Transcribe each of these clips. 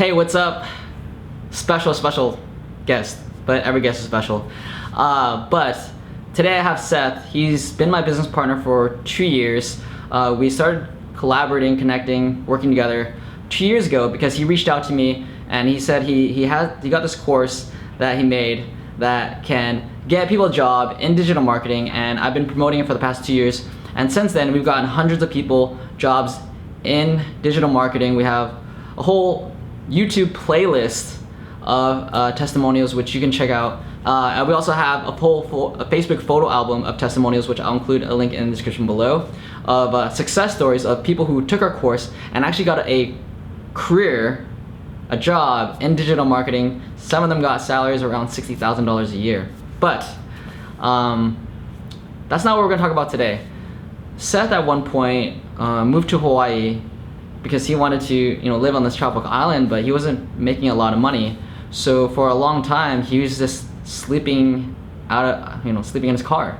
Hey, what's up? Special guest, but every guest is special. But today I have Seth. He's been my business partner for 2 years. We started collaborating, connecting, working together 2 years ago because he reached out to me and he said he got this course that he made that can get people a job in digital marketing, and I've been promoting it for the past 2 years. And since then, we've gotten hundreds of people jobs in digital marketing. We have a whole YouTube playlist of testimonials which you can check out. And we also have a Facebook photo album of testimonials, which I'll include a link in the description below, of success stories of people who took our course and actually got a career, a job in digital marketing. Some of them got salaries around $60,000 a year. But that's not what we're going to talk about today. Seth at one point moved to Hawaii because he wanted to, live on this tropical island, but he wasn't making a lot of money. So for a long time, he was just sleeping sleeping in his car.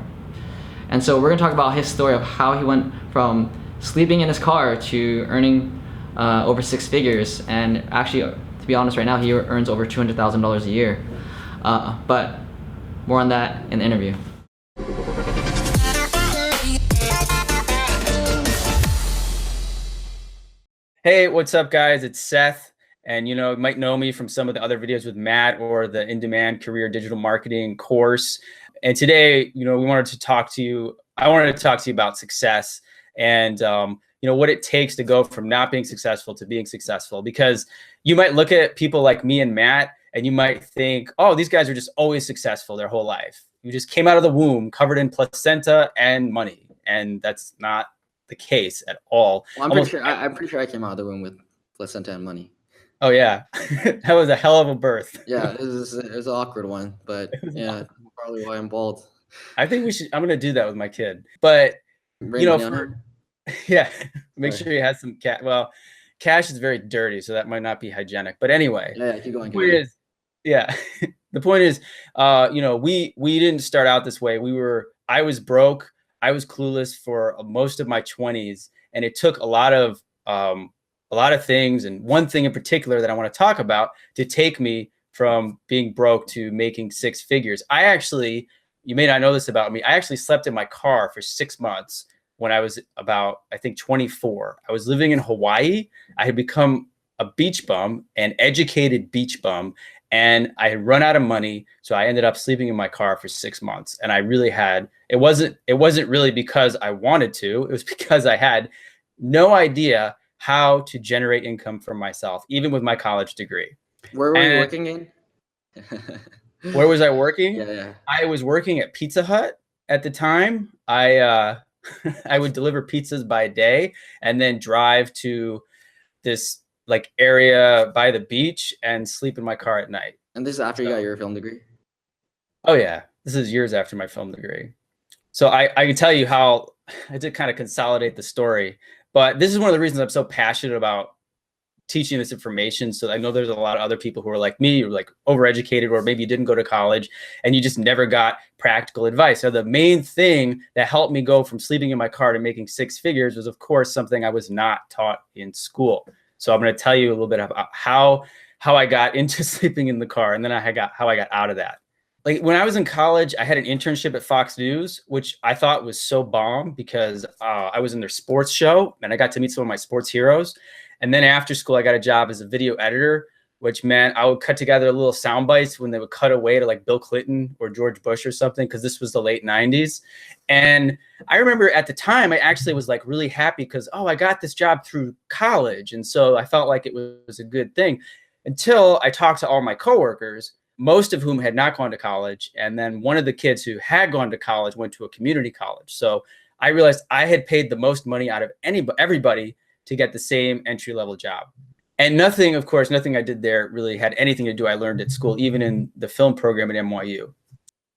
And so we're gonna talk about his story of how he went from sleeping in his car to earning over six figures. And actually, to be honest, right now he earns over $200,000 a year. But more on that in the interview. Hey, what's up, guys? It's Seth, and you might know me from some of the other videos with Matt or the in-demand career digital marketing course. And today, we wanted to talk to you. I wanted to talk to you about success and what it takes to go from not being successful to being successful. Because you might look at people like me and Matt, and you might think, oh, these guys are just always successful their whole life. You just came out of the womb covered in placenta and money, and that's not the case at all. Well, I'm pretty sure I came out of the room with placenta and money. Oh yeah, that was a hell of a birth. Yeah, it was an awkward one, but yeah, probably why I'm bald. I think I'm gonna do that with my kid, but yeah, make sure you have some cash. Well, cash is very dirty, so that might not be hygienic. But anyway, yeah, keep going. The point is, we didn't start out this way. I was broke. I was clueless for most of my 20s, and it took a lot of things, and one thing in particular that I want to talk about to take me from being broke to making six figures. You may not know this about me, I actually slept in my car for 6 months when I was about, I think, 24. I was living in Hawaii. I had become a beach bum, an educated beach bum, and I had run out of money, so I ended up sleeping in my car for 6 months. And I really it wasn't really because I wanted to, it was because I had no idea how to generate income for myself, even with my college degree. Where were you working in? Where was I working? Yeah. I was working at Pizza Hut at the time. I would deliver pizzas by day and then drive to this area by the beach and sleep in my car at night. And this is after you got your film degree? Oh yeah, this is years after my film degree. So I can tell you how I did kind of consolidate the story, but this is one of the reasons I'm so passionate about teaching this information. So I know there's a lot of other people who are like me, or like overeducated, or maybe you didn't go to college and you just never got practical advice. So the main thing that helped me go from sleeping in my car to making six figures was, of course, something I was not taught in school. So I'm going to tell you a little bit about how I got into sleeping in the car, and then how I got out of that. Like when I was in college, I had an internship at Fox News, which I thought was so bomb because I was in their sports show and I got to meet some of my sports heroes. And then after school, I got a job as a video editor, which meant I would cut together little sound bites when they would cut away to like Bill Clinton or George Bush or something, because this was the late 90s. And I remember at the time, I actually was like really happy because, oh, I got this job through college. And so I felt like it was a good thing until I talked to all my coworkers, most of whom had not gone to college. And then one of the kids who had gone to college went to a community college. So I realized I had paid the most money out of everybody to get the same entry-level job. And nothing I did there really had anything to do I learned at school, even in the film program at NYU.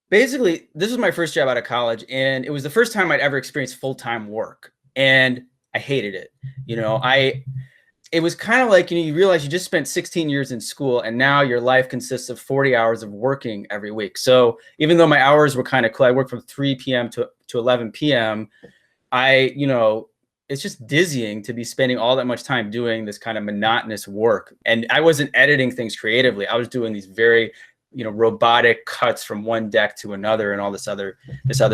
Basically, this was my first job out of college, and it was the first time I'd ever experienced full-time work, and I hated it. It was kind of like, you realize you just spent 16 years in school, and now your life consists of 40 hours of working every week. So even though my hours were kind of cool, I worked from 3 p.m. to 11 p.m., I it's just dizzying to be spending all that much time doing this kind of monotonous work. And I wasn't editing things creatively. I was doing these very, robotic cuts from one deck to another and all this other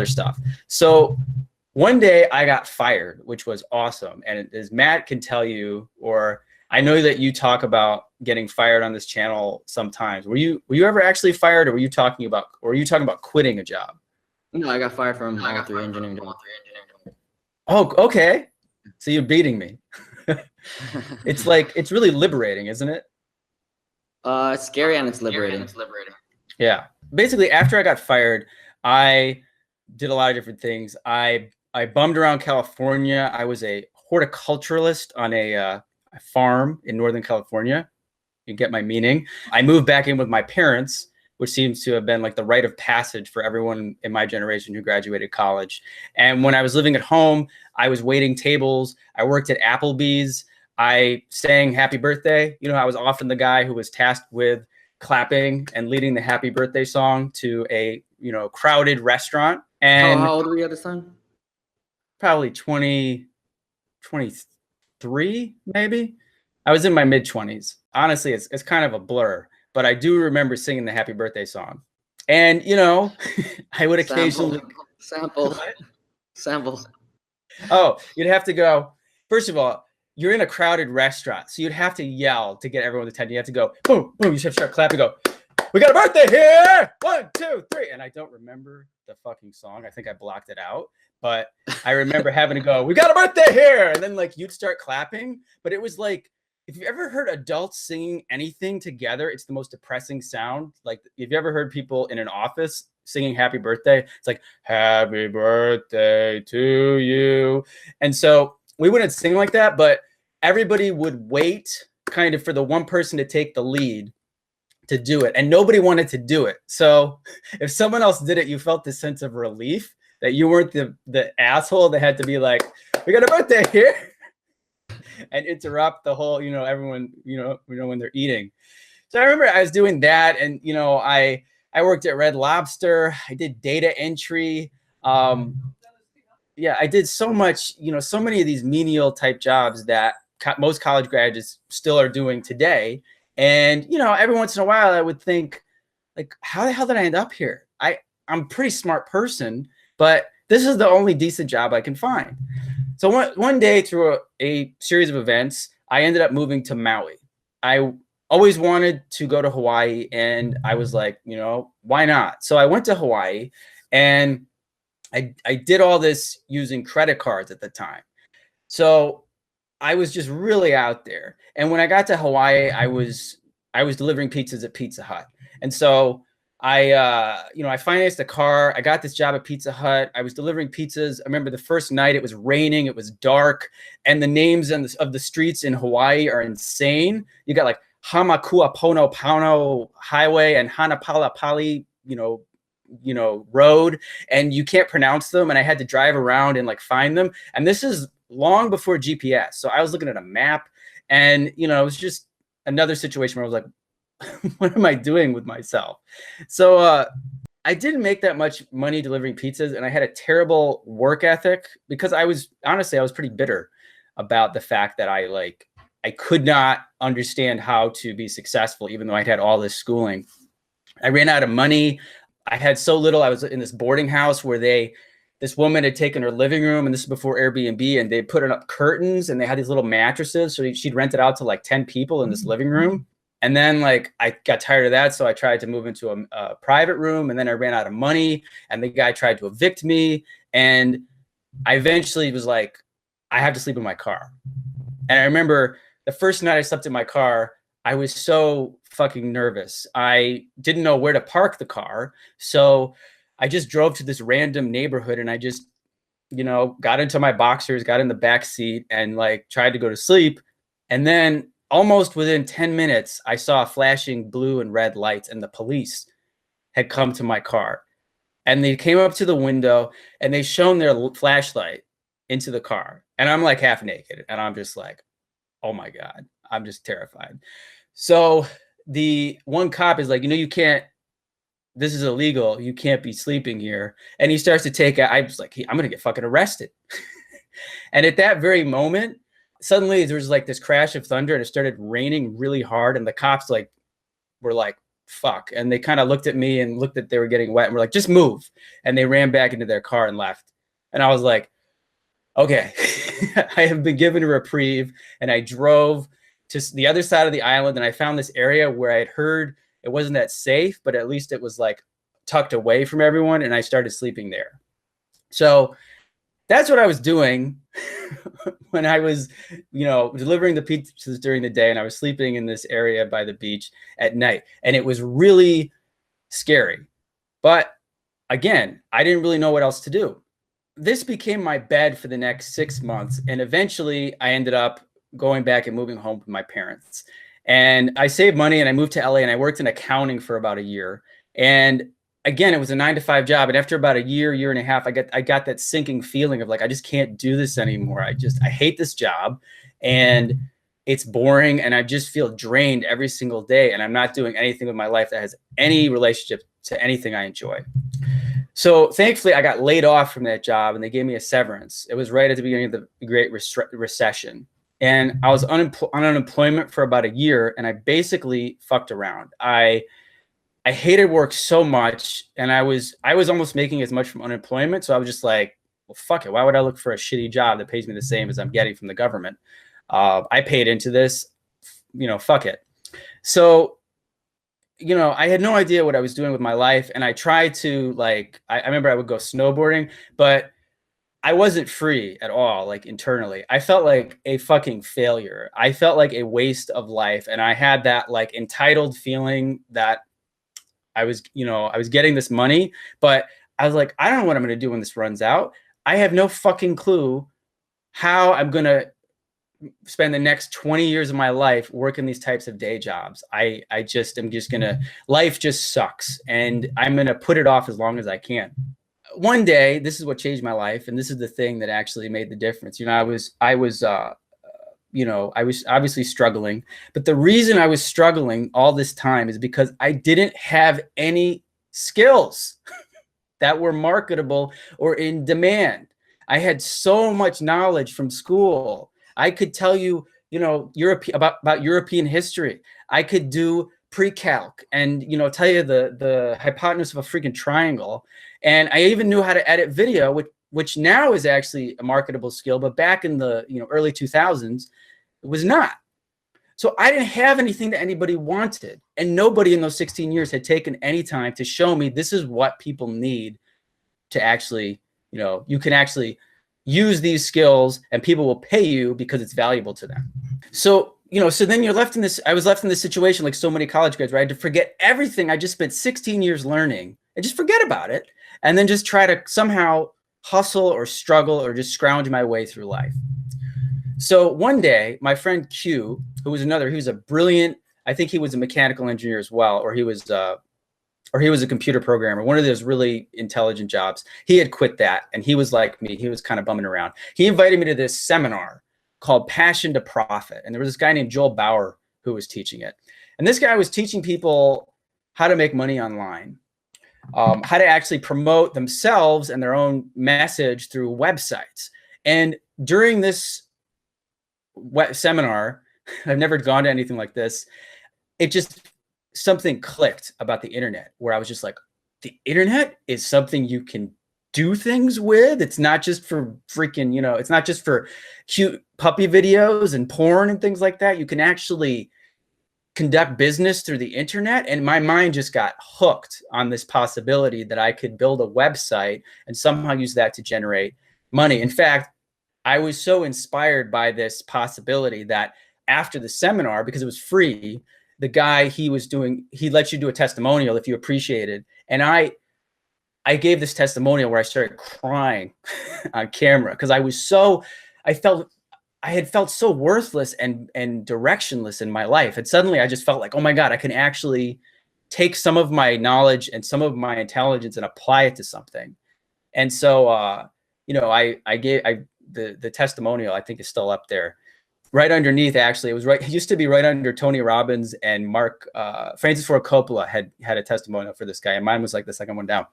stuff. So one day I got fired, which was awesome. And as Matt can tell you, or I know that you talk about getting fired on this channel sometimes. Were you ever actually fired, or were you talking about quitting a job? No, I got fired from all three engineering jobs. Oh, okay. So you're beating me. It's really liberating, isn't it? It's scary and it's liberating. Yeah. Basically, after I got fired, I did a lot of different things. I bummed around California. I was a horticulturalist on a farm in Northern California. You get my meaning. I moved back in with my parents, which seems to have been like the rite of passage for everyone in my generation who graduated college. And when I was living at home, I was waiting tables. I worked at Applebee's. I sang happy birthday. I was often the guy who was tasked with clapping and leading the happy birthday song to a, crowded restaurant. And how old were you at this time? Probably 23, maybe. I was in my mid-20s. Honestly, it's kind of a blur, but I do remember singing the happy birthday song. And, I would occasionally sample. Oh, you'd have to go. First of all, you're in a crowded restaurant, so you'd have to yell to get everyone's attention. You have to go, boom, boom. You should start clapping. Go, we got a birthday here. 1, 2, 3. And I don't remember the fucking song. I think I blocked it out. But I remember having to go, we got a birthday here. And then you'd start clapping. But it was like, if you've ever heard adults singing anything together, it's the most depressing sound. Like, if you ever heard people in an office singing happy birthday, it's like, happy birthday to you. And so we wouldn't sing like that, but everybody would wait kind of for the one person to take the lead to do it. And nobody wanted to do it. So if someone else did it, you felt this sense of relief that you weren't the asshole that had to be like, we got a birthday here. And interrupt the whole, everyone, when they're eating. So I remember I was doing that, and I worked at Red Lobster. I did data entry. Yeah, I did so much, so many of these menial type jobs that most college graduates still are doing today. And every once in a while, I would think, like, how the hell did I end up here? I'm a pretty smart person, but this is the only decent job I can find. So one day, through a series of events, I ended up moving to Maui. I always wanted to go to Hawaii, and I was like, why not? So I went to Hawaii, and I did all this using credit cards at the time. So I was just really out there. And when I got to Hawaii, I was delivering pizzas at Pizza Hut. And so I financed a car. I got this job at Pizza Hut. I was delivering pizzas. I remember the first night it was raining. It was dark. And the names of the streets in Hawaii are insane. You got like Hamakuapono Highway and Hanapalapali, road. And you can't pronounce them. And I had to drive around and find them. And this is long before GPS. So I was looking at a map, and, it was just another situation where I was like, what am I doing with myself? So I didn't make that much money delivering pizzas, and I had a terrible work ethic because I was pretty bitter about the fact that I could not understand how to be successful, even though I'd had all this schooling. I ran out of money. I had so little. I was in this boarding house where this woman had taken her living room, and this is before Airbnb, and they put up curtains, and they had these little mattresses. So she'd rent it out to 10 people in this living room. And then I got tired of that. So I tried to move into a private room, and then I ran out of money, and the guy tried to evict me. And I eventually was like, I have to sleep in my car. And I remember the first night I slept in my car, I was so fucking nervous. I didn't know where to park the car. So I just drove to this random neighborhood, and I just, got into my boxers, got in the back seat, and tried to go to sleep. And then almost within 10 minutes, I saw flashing blue and red lights, and the police had come to my car. And they came up to the window, and they shone their flashlight into the car. And I'm half naked, and I'm just like, oh my God, I'm just terrified. So the one cop is like, you can't, this is illegal. You can't be sleeping here. And he starts to take, I was like, I'm going to get fucking arrested. And at that very moment, suddenly there was like this crash of thunder and it started raining really hard. And the cops like were like, fuck. And they kind of looked at me and looked at they were getting wet and were like, just move. And they ran back into their car and left. And I was like, okay, I have been given a reprieve. And I drove to the other side of the island and I found this area where I had heard it wasn't that safe, but at least it was like tucked away from everyone. And I started sleeping there. So that's what I was doing when I was, delivering the pizzas during the day and I was sleeping in this area by the beach at night. And it was really scary. But again, I didn't really know what else to do. This became my bed for the next 6 months. And eventually I ended up going back and moving home with my parents. And I saved money and I moved to LA and I worked in accounting for about a year. And again, it was a 9-to-5 job. And after about a year and a half, I got that sinking feeling of like, I just can't do this anymore. I hate this job and it's boring. And I just feel drained every single day. And I'm not doing anything with my life that has any relationship to anything I enjoy. So thankfully I got laid off from that job and they gave me a severance. It was right at the beginning of the Great Recession. And I was on unemployment for about a year and I basically fucked around. I hated work so much and I was almost making as much from unemployment. So I was just like, well, fuck it. Why would I look for a shitty job that pays me the same as I'm getting from the government? I paid into this, fuck it. So, I had no idea what I was doing with my life. And I tried to I remember I would go snowboarding, but I wasn't free at all, like internally. I felt like a fucking failure. I felt like a waste of life. And I had that like entitled feeling that I was getting this money, but I was like, I don't know what I'm going to do when this runs out. I have no fucking clue how I'm going to spend the next 20 years of my life working these types of day jobs. I'm just going to, life just sucks and I'm going to put it off as long as I can. One day, this is what changed my life. And this is the thing that actually made the difference. I was obviously struggling, but the reason I was struggling all this time is because I didn't have any skills that were marketable or in demand. I had so much knowledge from school. I could tell you, about European history. I could do pre-calc and, tell you the hypotenuse of a freaking triangle. And I even knew how to edit video, which now is actually a marketable skill, but back in the early 2000s, it was not. So I didn't have anything that anybody wanted. And nobody in those 16 years had taken any time to show me this is what people need to actually, you can actually use these skills and people will pay you because it's valuable to them. So, so then I was left in this situation like so many college grads where I had to forget everything I just spent 16 years learning and just forget about it. And then just try to somehow hustle or struggle or just scrounge my way through life. So one day, my friend Q, he was a brilliant, I think he was a mechanical engineer as well, or he was a computer programmer, one of those really intelligent jobs. He had quit that and he was like me, he was kind of bumming around. He invited me to this seminar called Passion to Profit. And there was this guy named Joel Bauer who was teaching it. And this guy was teaching people how to make money online. How to actually promote themselves and their own message through websites. And during this seminar, I've never gone to anything like this. Something clicked about the internet where I was just like, the internet is something you can do things with. It's not just for freaking, it's not just for cute puppy videos and porn and things like that. You can actually conduct business through the internet. And my mind just got hooked on this possibility that I could build a website and somehow use that to generate money. In fact, I was so inspired by this possibility that after the seminar, because it was free, the guy he let you do a testimonial if you appreciated. And I gave this testimonial where I started crying on camera because I had felt so worthless and directionless in my life. And suddenly I just felt like, oh my God, I can actually take some of my knowledge and some of my intelligence and apply it to something. And so, I gave the testimonial, I think is still up there. Right underneath, actually, it used to be right under Tony Robbins and Francis Ford Coppola had a testimonial for this guy. And mine was like the second one down.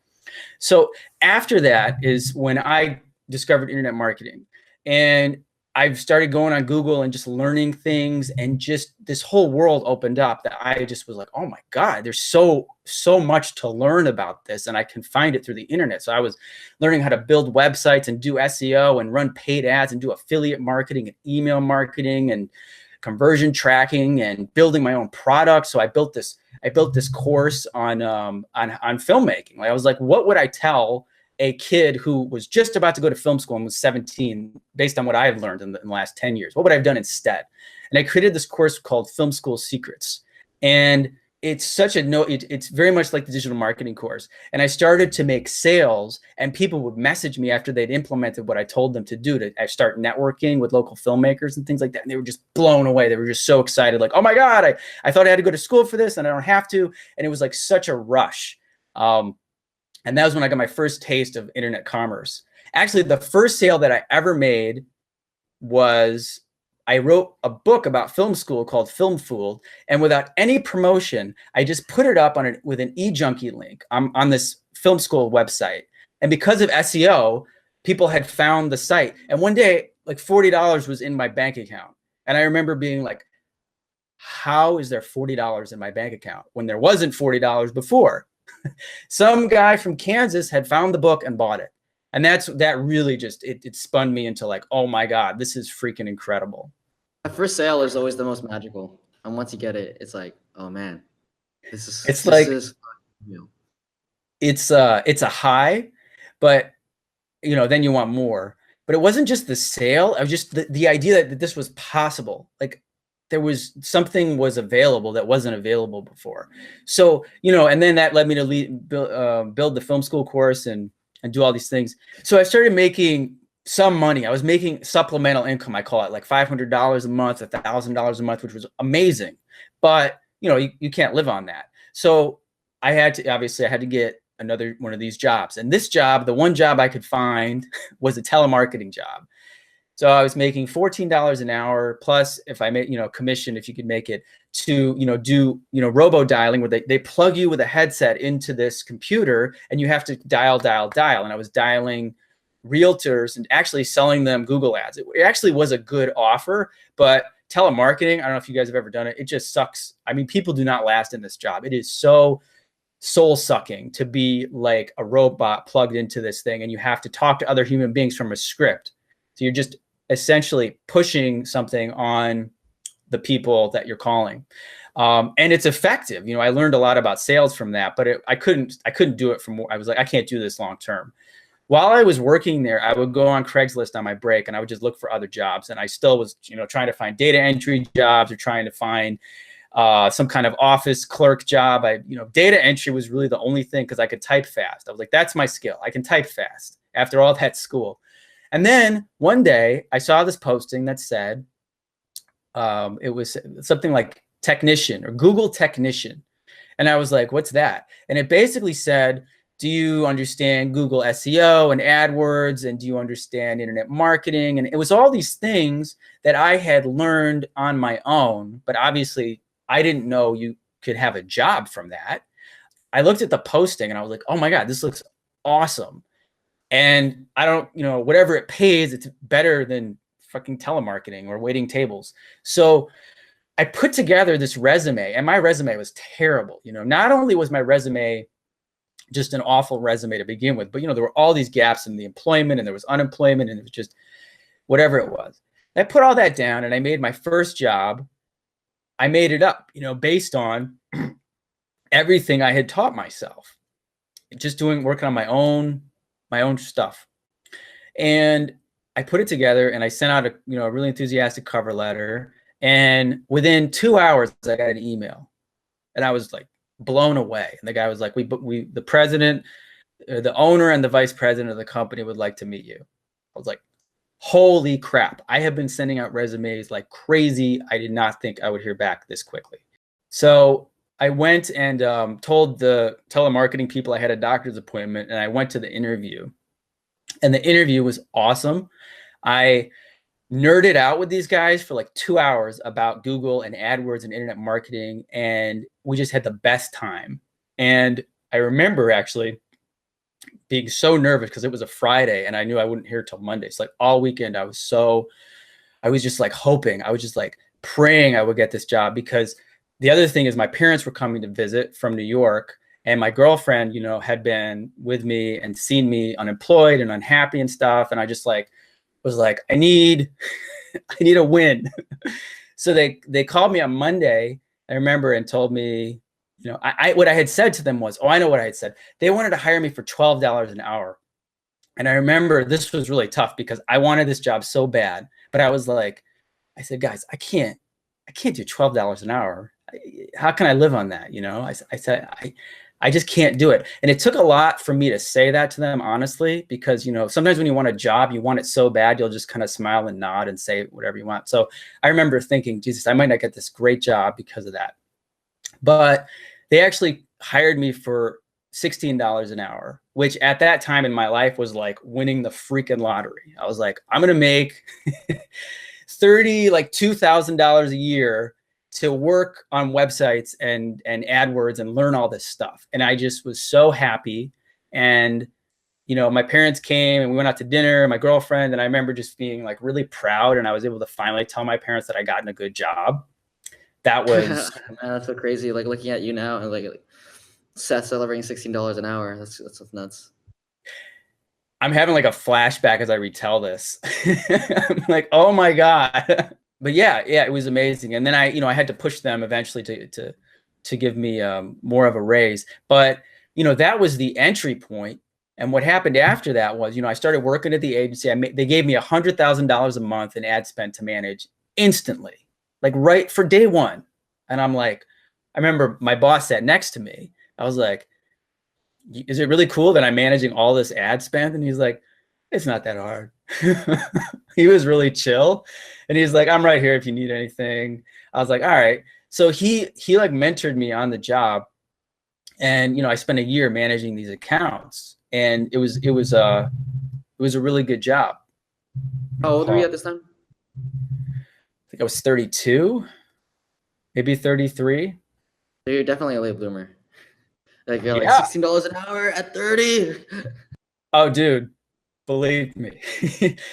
So after that is when I discovered internet marketing. And I've started going on Google and just learning things, and just this whole world opened up that I just was like, oh my God, there's so much to learn about this, and I can find it through the internet. So I was learning how to build websites and do SEO and run paid ads and do affiliate marketing and email marketing and conversion tracking and building my own product. So I built this course on filmmaking. Like, I was like, what would I tell a kid who was just about to go to film school and was 17, based on what I had learned in the last 10 years? What would I have done instead? And I created this course called Film School Secrets. And it's it's very much like the digital marketing course. And I started to make sales, and people would message me after they'd implemented what I told them to do, to start networking with local filmmakers and things like that. And they were just blown away. They were just so excited. Like, oh my God, I thought I had to go to school for this and I don't have to. And it was like such a rush. And that was when I got my first taste of internet commerce. Actually, the first sale that I ever made was, I wrote a book about film school called Film Fooled, and without any promotion, I just put it up with an eJunkie link on this film school website. And because of SEO, people had found the site. And one day, like $40 was in my bank account. And I remember being like, how is there $40 in my bank account when there wasn't $40 before? Some guy from Kansas had found the book and bought it. And that really just, it spun me into like, oh my God, this is freaking incredible. The first sale is always the most magical. And once you get it, it's like, oh man, it's a high, but then you want more. But it wasn't just the sale. I was just the idea that this was possible. Like, something was available that wasn't available before. So, and then that led me to build the film school course and do all these things. So I started making some money. I was making supplemental income. I call it, like $500 a month, $1,000 a month, which was amazing. But, you can't live on that. So I had to get another one of these jobs. And this job, the one job I could find, was a telemarketing job. So I was making $14 an hour, plus if I made, commission, if you could make it, to, do, robo dialing, where they plug you with a headset into this computer and you have to dial. And I was dialing realtors and actually selling them Google ads. It actually was a good offer, but telemarketing, I don't know if you guys have ever done it. It just sucks. I mean, people do not last in this job. It is so soul sucking to be like a robot plugged into this thing, and you have to talk to other human beings from a script. So you're just essentially pushing something on the people that you're calling. And it's effective. I learned a lot about sales from that, but I couldn't do it I was like, I can't do this long term. While I was working there, I would go on Craigslist on my break and I would just look for other jobs. And I still was, trying to find data entry jobs, or trying to find some kind of office clerk job. Data entry was really the only thing, because I could type fast. I was like, that's my skill. I can type fast after all that school. And then one day I saw this posting that said, it was something like technician or Google technician. And I was like, what's that? And it basically said, do you understand Google SEO and AdWords? And do you understand internet marketing? And it was all these things that I had learned on my own, but obviously I didn't know you could have a job from that. I looked at the posting and I was like, oh my God, this looks awesome. And I don't, whatever it pays, it's better than fucking telemarketing or waiting tables. So I put together this resume, and my resume was terrible. Not only was my resume just an awful resume to begin with, but, there were all these gaps in the employment, and there was unemployment, and it was just whatever it was. I put all that down and I made my first job. I made it up, based on everything I had taught myself, just working on my own stuff. And I put it together and I sent out a really enthusiastic cover letter. And within 2 hours, I got an email, and I was like blown away. And the guy was like, the president, the owner and the vice president of the company would like to meet you. I was like, holy crap. I have been sending out resumes like crazy. I did not think I would hear back this quickly. So I went and told the telemarketing people I had a doctor's appointment, and I went to the interview. And the interview was awesome. I nerded out with these guys for like 2 hours about Google and AdWords and internet marketing, and we just had the best time. And I remember actually being so nervous because it was a Friday and I knew I wouldn't hear till Monday. So like all weekend I was just like hoping, I was just like praying I would get this job, because the other thing is my parents were coming to visit from New York, and my girlfriend, you know, had been with me and seen me unemployed and unhappy and stuff. And I just like was like, I need a win. So they called me on Monday, I remember, and told me, you know, what I had said to them was, oh, I know what I had said. They wanted to hire me for $12 an hour. And I remember this was really tough because I wanted this job so bad, but I was like, I said, guys, I can't do $12 an hour. How can I live on that? You know, I said, I just can't do it. And it took a lot for me to say that to them, honestly, because, you know, sometimes when you want a job, you want it so bad, you'll just kind of smile and nod and say whatever you want. So I remember thinking, Jesus, I might not get this great job because of that. But they actually hired me for $16 an hour, which at that time in my life was like winning the freaking lottery. I was like, I'm going to make $2,000 a year to work on websites and AdWords and learn all this stuff. And I just was so happy. And, you know, my parents came and we went out to dinner, my girlfriend, and I remember just being like really proud. And I was able to finally tell my parents that I gotten a good job. That was Man, that's so crazy. Like looking at you now and like Seth celebrating $16 an hour. That's nuts. I'm having like a flashback as I retell this. I'm like, oh my God. But yeah, it was amazing. And then I had to push them eventually to give me more of a raise. But, you know, that was the entry point. And what happened after that was, you know, I started working at the agency. They gave me $100,000 a month in ad spend to manage instantly, like right for day one. And I'm like, I remember my boss sat next to me. I was like, is it really cool that I'm managing all this ad spend? And he's like, it's not that hard. He was really chill. And he's like, I'm right here if you need anything. I was like, all right. So he like mentored me on the job. And, you know, I spent a year managing these accounts, and it was a really good job. How old were you at this time? I think I was 32, maybe 33. So you're definitely a late bloomer. Like you're like $16 an hour at 30. Oh, dude, believe me.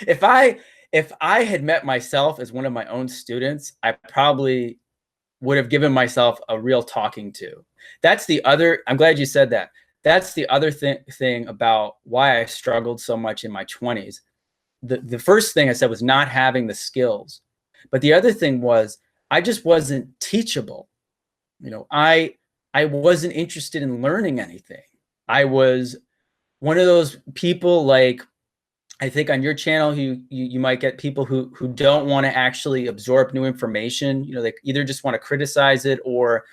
If I had met myself as one of my own students, I probably would have given myself a real talking to. That's the other, I'm glad you said that. That's the other thing about why I struggled so much in my 20s. The first thing I said was not having the skills. But the other thing was I just wasn't teachable. You know, I wasn't interested in learning anything. I was one of those people, like, I think on your channel, you might get people who don't want to actually absorb new information. You know, they either just want to criticize it or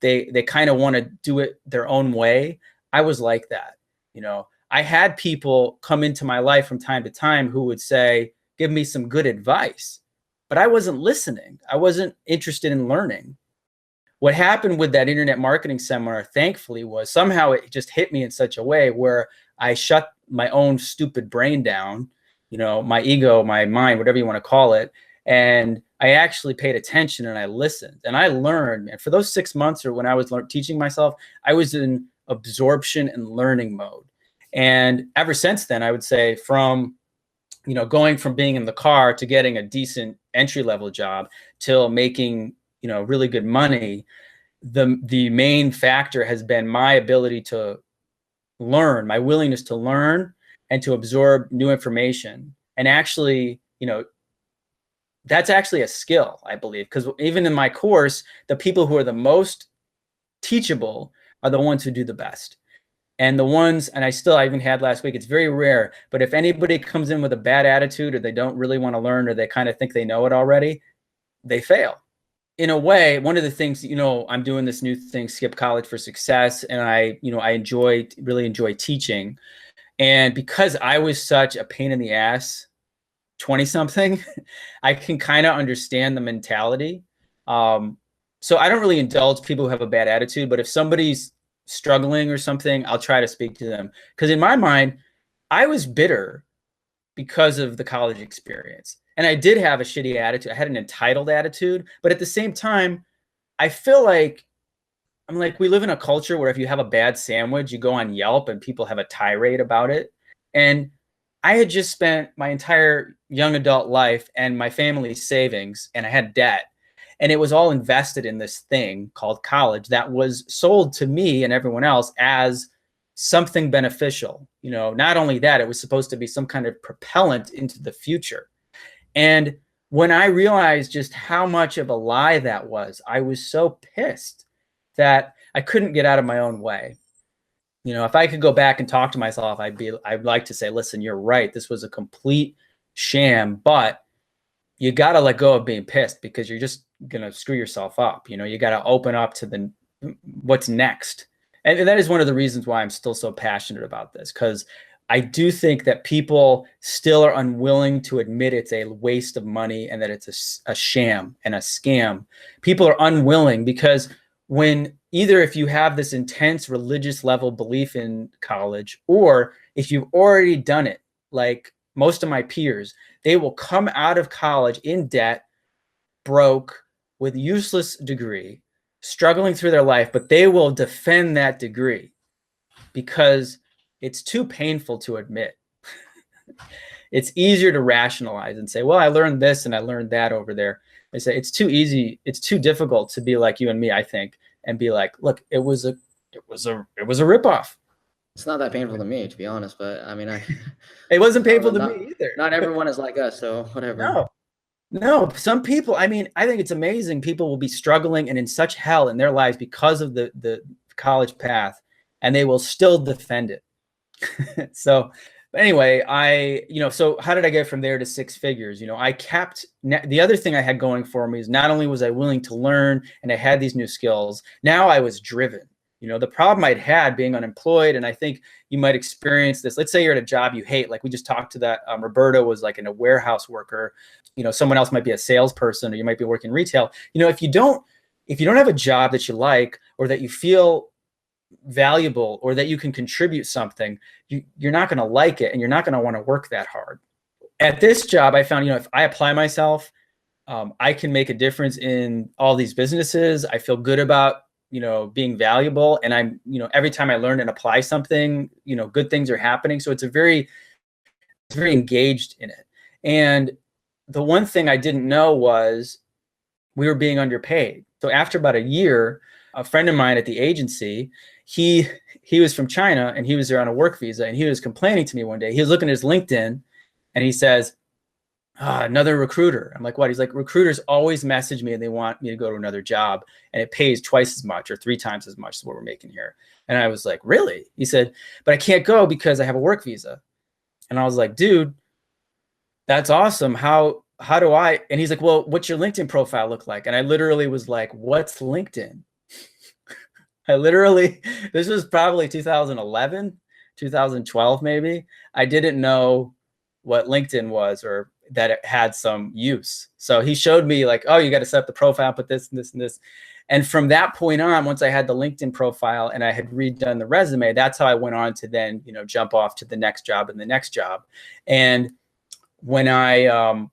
they kind of want to do it their own way. I was like that. You know, I had people come into my life from time to time who would say, give me some good advice, but I wasn't listening. I wasn't interested in learning. What happened with that internet marketing seminar, thankfully, was somehow it just hit me in such a way where I shut my own stupid brain down, you know, my ego, my mind, whatever you want to call it. And I actually paid attention and I listened and I learned. And for those 6 months, or when I was teaching myself, I was in absorption and learning mode. And ever since then, I would say from, you know, going from being in the car to getting a decent entry-level job till making, you know, really good money, the main factor has been my ability to learn, my willingness to learn and to absorb new information. And actually, you know, that's actually a skill, I believe, because even in my course, the people who are the most teachable are the ones who do the best. And the ones, and I even had last week, it's very rare, but if anybody comes in with a bad attitude or they don't really want to learn or they kind of think they know it already, they fail. In a way, one of the things, you know, I'm doing this new thing, Skip College for Success, and I really enjoy teaching. And because I was such a pain in the ass 20-something, I can kind of understand the mentality. So I don't really indulge people who have a bad attitude, but if somebody's struggling or something, I'll try to speak to them. Because in my mind, I was bitter because of the college experience. And I did have a shitty attitude. I had an entitled attitude, but at the same time, I feel like I'm like, we live in a culture where if you have a bad sandwich, you go on Yelp and people have a tirade about it. And I had just spent my entire young adult life and my family's savings, and I had debt. And it was all invested in this thing called college that was sold to me and everyone else as something beneficial. You know, not only that, it was supposed to be some kind of propellant into the future. And when I realized just how much of a lie that was, I was so pissed that I couldn't get out of my own way. You know, if I could go back and talk to myself, I'd like to say, listen, you're right. This was a complete sham, but you got to let go of being pissed because you're just going to screw yourself up. You know, you got to open up to what's next. And that is one of the reasons why I'm still so passionate about this, because I do think that people still are unwilling to admit it's a waste of money and that it's a sham and a scam. People are unwilling because when either if you have this intense religious level belief in college, or if you've already done it, like most of my peers, they will come out of college in debt, broke, with useless degree, struggling through their life, but they will defend that degree because it's too painful to admit. It's easier to rationalize and say, well, I learned this and I learned that over there. I say it's too easy. It's too difficult to be like you and me, I think, and be like, look, it was a ripoff. It's not that painful to me, to be honest, but I mean, it wasn't painful to me either. Not everyone is like us, so whatever. No, some people, I mean, I think it's amazing. People will be struggling and in such hell in their lives because of the college path, and they will still defend it. So anyway, so how did I get from there to six figures? You know, the other thing I had going for me is not only was I willing to learn and I had these new skills, now I was driven. You know, the problem I'd had being unemployed, and I think you might experience this. Let's say you're at a job you hate, like we just talked to that. Roberto was like a warehouse worker. You know, someone else might be a salesperson, or you might be working retail. You know, if you don't have a job that you like, or that you feel valuable, or that you can contribute something, you're not going to like it, and you're not going to want to work that hard. At this job, I found, you know, if I apply myself, I can make a difference in all these businesses. I feel good about, you know, being valuable. And I'm, you know, every time I learn and apply something, you know, good things are happening. So it's very engaged in it. And the one thing I didn't know was we were being underpaid. So after about a year, a friend of mine at the agency, he was from China and he was there on a work visa, and he was complaining to me one day. He was looking at his LinkedIn and he says, another recruiter. I'm like, what? He's like, recruiters always message me and they want me to go to another job, and it pays twice as much or 3 times as much as what we're making here. And I was like, really? He said, but I can't go because I have a work visa. And I was like, dude, that's awesome. How do I? And he's like, well, what's your LinkedIn profile look like? And I literally was like, what's LinkedIn? This was probably 2011, 2012, maybe. I didn't know what LinkedIn was, or that it had some use. So he showed me like, oh, you got to set up the profile, put this and this and this. And from that point on, once I had the LinkedIn profile and I had redone the resume, that's how I went on to then, you know, jump off to the next job and the next job. And when I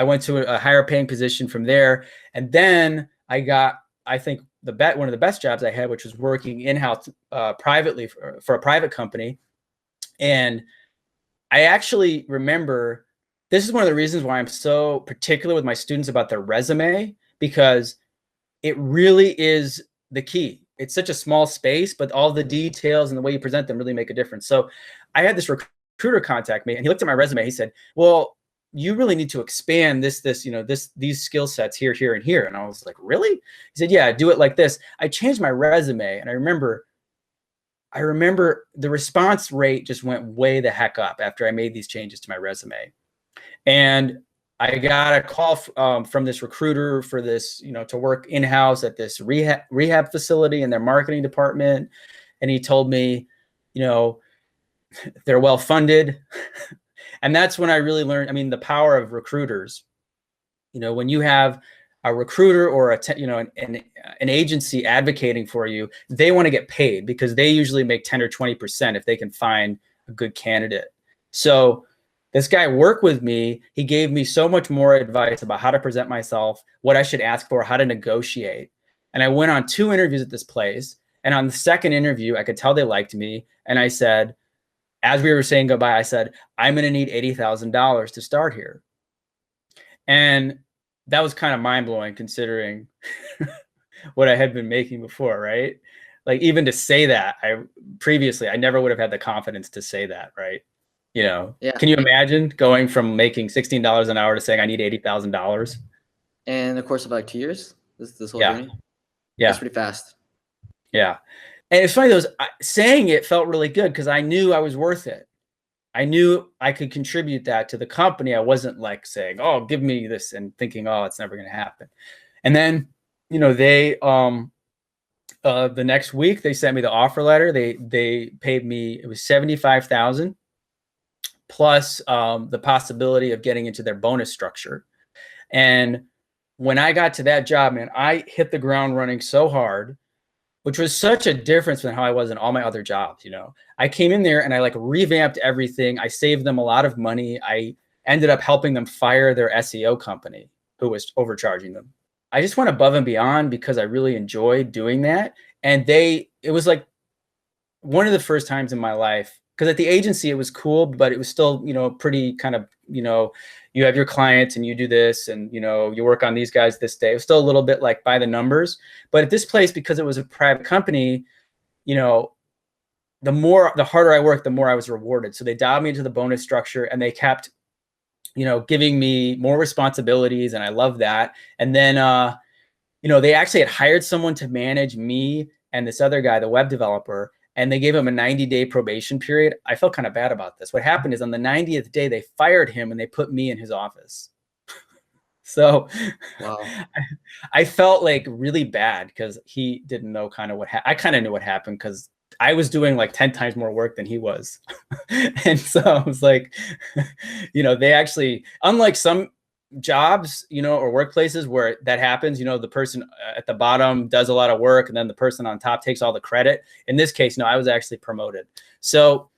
went to a higher paying position from there, and then I got, I think one of the best jobs I had, which was working in-house privately for a private company. And I actually remember, this is one of the reasons why I'm so particular with my students about their resume, because it really is the key. It's such a small space, but all the details and the way you present them really make a difference. So I had this recruiter contact me, and he looked at my resume. He said, well, you really need to expand these skill sets here, here, and here. And I was like, really? He said, yeah, do it like this. I changed my resume, and I remember the response rate just went way the heck up after I made these changes to my resume. And I got a call from this recruiter for this, you know, to work in-house at this rehab facility in their marketing department. And he told me, you know, they're well funded. And that's when I really learned, I mean, the power of recruiters. You know, when you have a recruiter or an agency advocating for you, they want to get paid because they usually make 10 or 20% if they can find a good candidate. So this guy worked with me. He gave me so much more advice about how to present myself, what I should ask for, how to negotiate. And I went on 2 interviews at this place. And on the second interview, I could tell they liked me. And I said, as we were saying goodbye, I said, I'm going to need $80,000 to start here. And that was kind of mind blowing considering what I had been making before, right? Like even to say that, I never would have had the confidence to say that, right? You know, Yeah. Can you imagine going from making $16 an hour to saying I need $80,000? And in the course of like 2 years, this whole Yeah. journey? Yeah. That's pretty fast. Yeah. And it's funny, saying it felt really good because I knew I was worth it. I knew I could contribute that to the company. I wasn't like saying, oh, give me this and thinking, oh, it's never going to happen. And then, you know, they, the next week they sent me the offer letter. They paid me, it was $75,000 plus the possibility of getting into their bonus structure. And when I got to that job, man, I hit the ground running so hard, which was such a difference from how I was in all my other jobs. You know, I came in there and I like revamped everything. I saved them a lot of money. I ended up helping them fire their SEO company who was overcharging them. I just went above and beyond because I really enjoyed doing that. And it was like one of the first times in my life, because at the agency, it was cool, but it was still, you know, pretty kind of, you know, you have your clients and you do this and, you know, you work on these guys this day. It was still a little bit like by the numbers. But at this place, because it was a private company, you know, the harder I worked, the more I was rewarded. So they dialed me into the bonus structure and they kept, you know, giving me more responsibilities. And I love that. And then, you know, they actually had hired someone to manage me and this other guy, the web developer, and they gave him a 90-day probation period. I felt kind of bad about this. What happened is on the 90th day, they fired him and they put me in his office. So wow. I felt like really bad because he didn't know kind of what happened. I kind of knew what happened because I was doing like 10 times more work than he was. And so I was like, you know, they actually, unlike some jobs, you know, or workplaces where that happens, you know, the person at the bottom does a lot of work and then the person on top takes all the credit. In this case, no, I was actually promoted. So,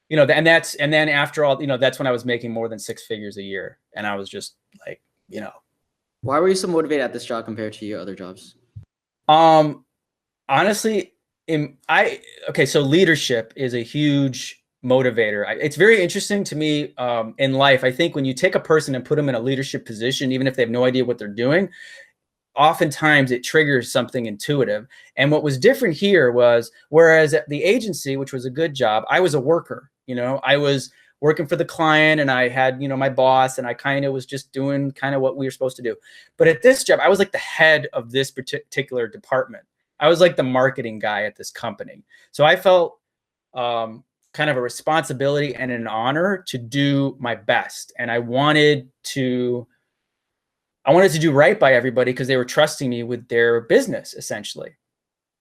you know, and then after all, you know, that's when I was making more than 6 figures a year. And I was just like, you know. Why were you so motivated at this job compared to your other jobs? Honestly, so leadership is a huge motivator. It's very interesting to me in life. I think when you take a person and put them in a leadership position, even if they have no idea what they're doing, oftentimes it triggers something intuitive. And what was different here was, whereas at the agency, which was a good job, I was a worker. You know, I was working for the client and I had, you know, my boss and I kind of was just doing kind of what we were supposed to do. But at this job, I was like the head of this particular department. I was like the marketing guy at this company. So I felt kind of a responsibility and an honor to do my best. And I wanted to do right by everybody because they were trusting me with their business, essentially.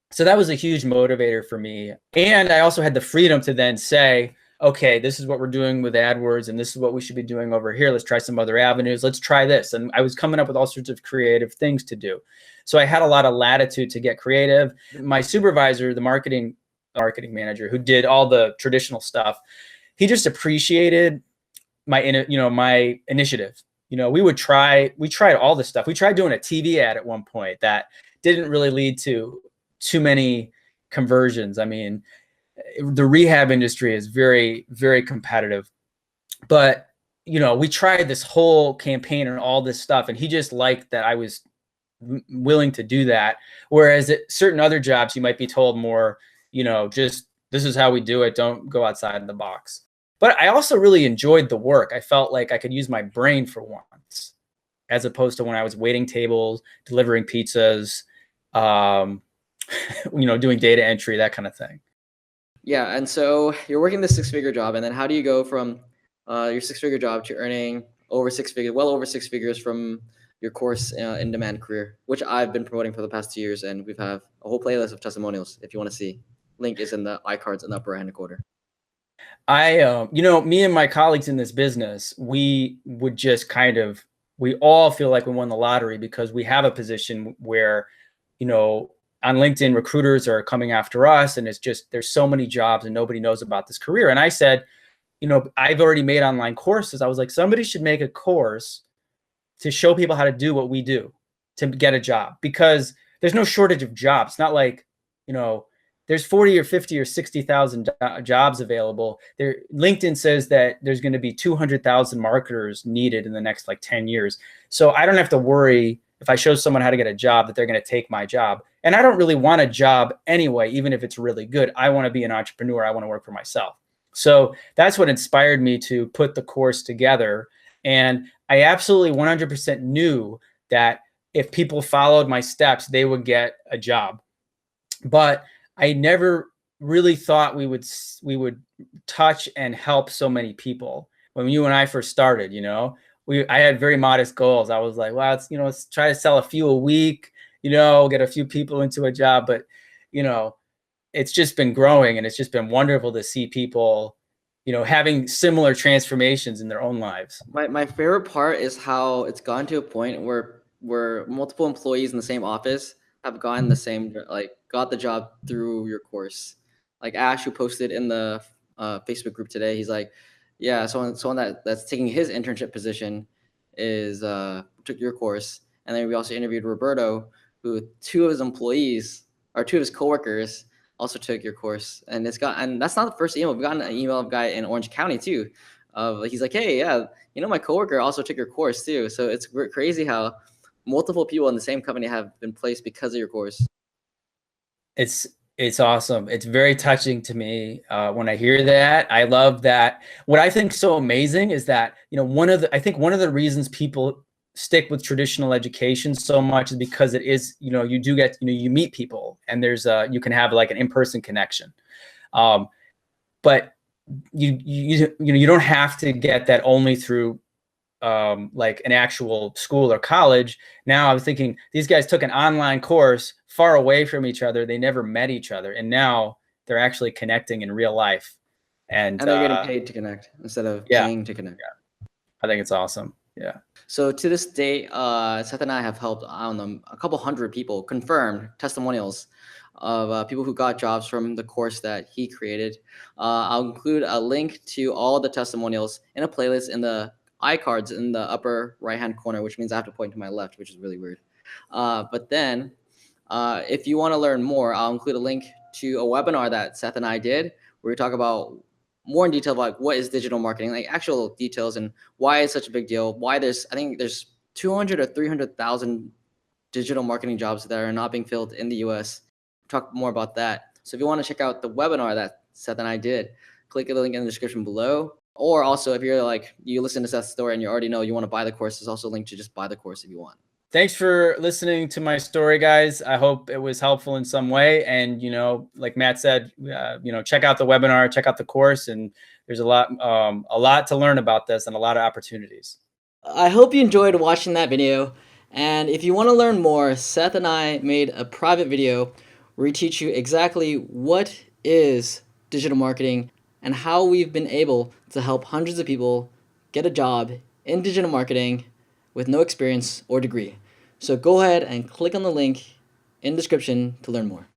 So that was a huge motivator for me. And I also had the freedom to then say, okay, this is what we're doing with AdWords and this is what we should be doing over here. Let's try some other avenues. Let's try this. And I was coming up with all sorts of creative things to do. So I had a lot of latitude to get creative. My supervisor, the marketing manager who did all the traditional stuff, he just appreciated my initiative. You know, we tried all this stuff. We tried doing a TV ad at one point that didn't really lead to too many conversions. I mean, the rehab industry is very, very competitive, but you know, we tried this whole campaign and all this stuff, and he just liked that I was willing to do that. Whereas at certain other jobs, you might be told more, you know, just this is how we do it. Don't go outside of the box. But I also really enjoyed the work. I felt like I could use my brain for once, as opposed to when I was waiting tables, delivering pizzas, you know, doing data entry, that kind of thing. Yeah, and so you're working this 6-figure job, and then how do you go from your 6-figure job to earning well over 6 figures from your course in demand career, which I've been promoting for the past 2 years, and we've have a whole playlist of testimonials if you want to see. Link is in the iCards in the upper right-hand corner. You know, me and my colleagues in this business, we would just we all feel like we won the lottery because we have a position where, you know, on LinkedIn, recruiters are coming after us and it's just, there's so many jobs and nobody knows about this career. And I said, you know, I've already made online courses. I was like, somebody should make a course to show people how to do what we do to get a job, because there's no shortage of jobs. It's not like, there's 40 or 50 or 60,000 jobs available. LinkedIn says that there's going to be 200,000 marketers needed in the next like 10 years. So I don't have to worry if I show someone how to get a job that they're going to take my job. And I don't really want a job anyway, even if it's really good. I want to be an entrepreneur. I want to work for myself. So that's what inspired me to put the course together. And I absolutely 100% knew that if people followed my steps, they would get a job. But I never really thought we would touch and help so many people. When you and I first started, I had very modest goals. I was like, well, let's try to sell a few a week, get a few people into a job. But, it's just been growing, and it's just been wonderful to see people, having similar transformations in their own lives. My favorite part is how it's gotten to a point where multiple employees in the same office have gotten the same, got the job through your course. Like Ash, who posted in the Facebook group today, he's like, yeah, someone that's taking his internship position is took your course. And then we also interviewed Roberto, who two of his coworkers also took your course. And that's not the first email. We've gotten an email of a guy in Orange County too. He's like, hey, yeah, my coworker also took your course too. So it's crazy how multiple people in the same company have been placed because of your course. It's awesome. It's very touching to me when I hear that. I love that. What I think so amazing is that, one of the reasons people stick with traditional education so much is because it is, you do get, you meet people, and you can have like an in-person connection. But you don't have to get that only through like an actual school or college. Now I was thinking these guys took an online course far away from each other. They never met each other, and now they're actually connecting in real life. And they're getting paid to connect instead of paying to connect. Yeah. I think it's awesome. Yeah. So to this date, Seth and I have helped, a couple hundred people, confirmed testimonials of people who got jobs from the course that he created. I'll include a link to all the testimonials in a playlist in the iCards in the upper right-hand corner, which means I have to point to my left, which is really weird. But then if you want to learn more, I'll include a link to a webinar that Seth and I did, where we talk about more in detail about what is digital marketing, like actual details, and why it's such a big deal. Why I think there's 200 or 300,000 digital marketing jobs that are not being filled in the US. We'll talk more about that. So if you want to check out the webinar that Seth and I did, click the link in the description below. Or also, if you're like, you listen to Seth's story and you already know you want to buy the course, there's also a link to just buy the course if you want. Thanks for listening to my story, guys. I hope it was helpful in some way. And, like Matt said, check out the webinar, check out the course, and there's a lot to learn about this and a lot of opportunities. I hope you enjoyed watching that video. And if you want to learn more, Seth and I made a private video where we teach you exactly what is digital marketing and how we've been able to help hundreds of people get a job in digital marketing with no experience or degree. So go ahead and click on the link in the description to learn more.